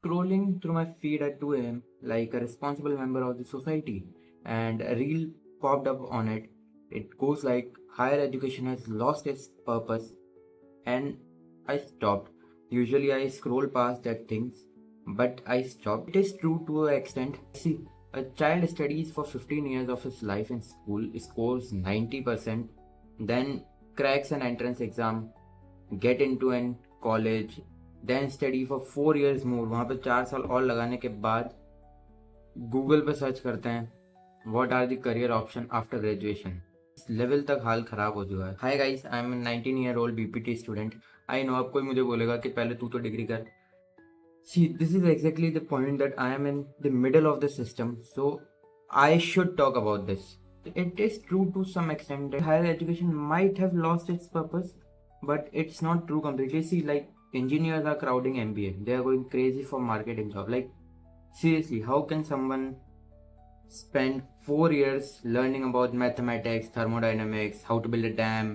scrolling through my feed at 2 a.m. like a responsible member of the society, and a reel popped up on it. It goes like higher education has lost its purpose, and I stopped. Usually I scroll past that things, but I stopped. It is true to an extent. See, a child studies for 15 years of his life in school, scores 90%, then cracks an entrance exam, get into an college, then study for 4 years more. वहाँ पे 4 साल और लगाने के बाद Google पे search करते हैं what are the career option after graduation. इस लेवल तक हाल खराब हो चुका है। Hi guys, I am 19-year-old BPT student. I know अब कोई मुझे बोलेगा कि पहले तू तो डिग्री कर। See this is exactly the point that I am in the middle of the system, so I should talk about this. It is true to some extent that higher education might have lost its purpose, but it's not true completely. See, like engineers are crowding MBA, they are going crazy for marketing job. Like seriously, how can someone spend 4 years learning about mathematics, thermodynamics, how to build a dam,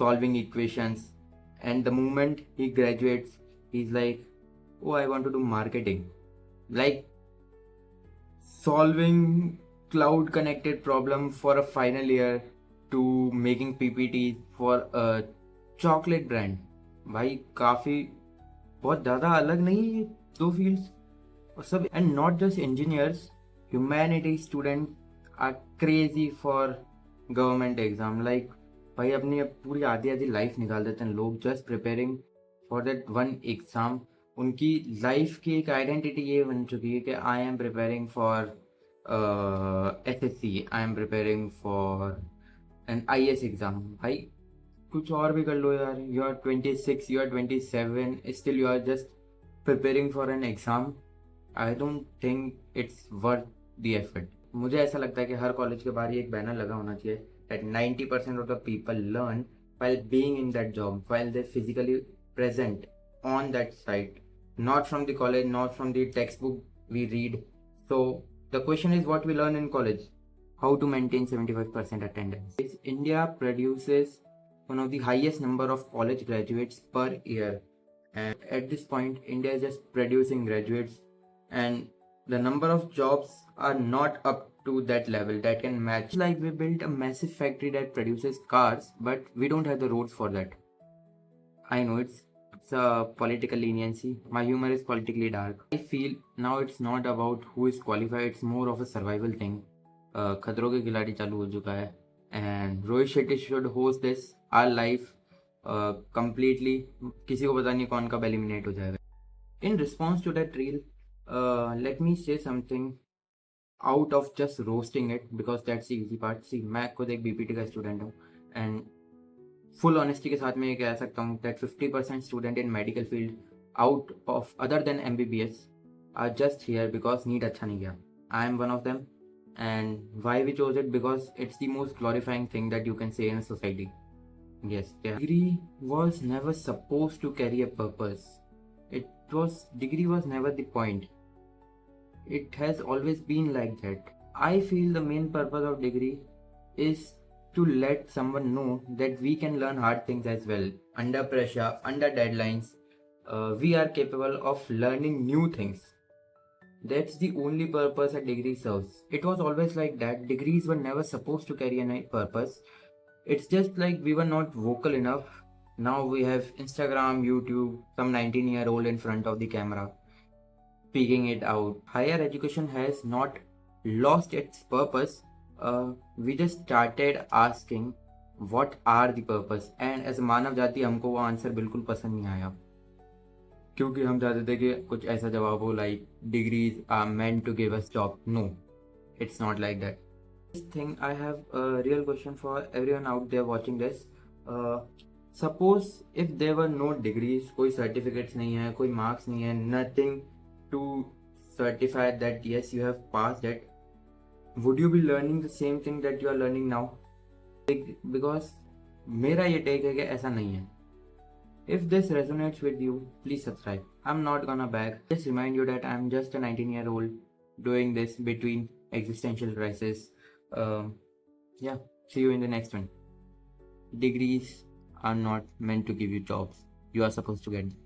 solving equations, and the moment he graduates, he's like, oh, I want to do marketing. Like solving cloud connected problem for a final year to making PPT for a chocolate brand. भाई काफी बहुत ज़्यादा अलग नहीं है ये दो fields? और सब, and not just engineers, humanity student are crazy for government exam. Like भाई अपनी अब पूरी आधी आधी लाइफ निकाल देते हैं लोग just preparing for that one exam. उनकी लाइफ की एक आइडेंटिटी ये बन चुकी है कि I am preparing for SSC, I am preparing for an IAS exam. भाई कुछ और भी कर लो यार. You are 26, you are 27, still you are just preparing for an exam. I don't think it's worth the effort. मुझे ऐसा लगता है कि हर कॉलेज के बाहर एक बैनर लगा होना चाहिए that 90% of the people learn while being in that job, while they're physically present on that site, not from the college, not from the textbook we read. So the question is what we learn in college, how to maintain 75% attendance. India produces one of the highest number of college graduates per year, and at this point India is just producing graduates, and the number of jobs are not up to that level that can match. Like we built a massive factory that produces cars, but we don't have the roads for that. I know it's a political leniency. My humor is politically dark. I feel now it's not about who is qualified, it's more of a survival thing. खतरों के खिलाड़ी चालू हो चुका है, and Rohit Shetty should host this our life completely. किसी को पता नहीं कौन कब एलिमिनेट हो जाएगा. In response to that reel, let me say something out of just roasting it, because that's the easy part. See, मैं खुद एक BPT का स्टूडेंट हूँ, एंड फुल ऑनेस्टी के साथ मैं ये कह सकता हूँ that 50% student in medical field out of other than MBBS are just here because NEET अच्छा नहीं गया. I am one of them, and why we chose it? Because it's the most glorifying thing that you can say in a society. Yes, yeah. Degree was never supposed to carry a purpose. Degree was never the point. It has always been like that. I feel the main purpose of degree is to let someone know that we can learn hard things as well. Under pressure, under deadlines, we are capable of learning new things. That's the only purpose a degree serves. It was always like that. Degrees were never supposed to carry any purpose. It's just like we were not vocal enough. Now we have Instagram, YouTube, some 19-year-old in front of the camera speaking it out. Higher education has not lost its purpose. We just started asking what are the purpose, and as a मानव जाति हमको वो answer बिल्कुल पसंद नहीं आया, क्योंकि हम चाहते थे कि कुछ ऐसा जवाब हो like degrees are meant to give us job. No, it's not like that. This thing, I have a real question for everyone out there watching this. Suppose if there were no degrees, कोई certificates नहीं है, कोई marks नहीं है, nothing to certify that yes you have passed it, would you be learning the same thing that you are learning now? Because मेरा ये take है कि ऐसा नहीं है. If this resonates with you, please subscribe. I'm not gonna beg. Just remind you that I'm just a 19-year-old doing this between existential crisis. Yeah, see you in the next one. Degrees are not meant to give you jobs. You are supposed to get them.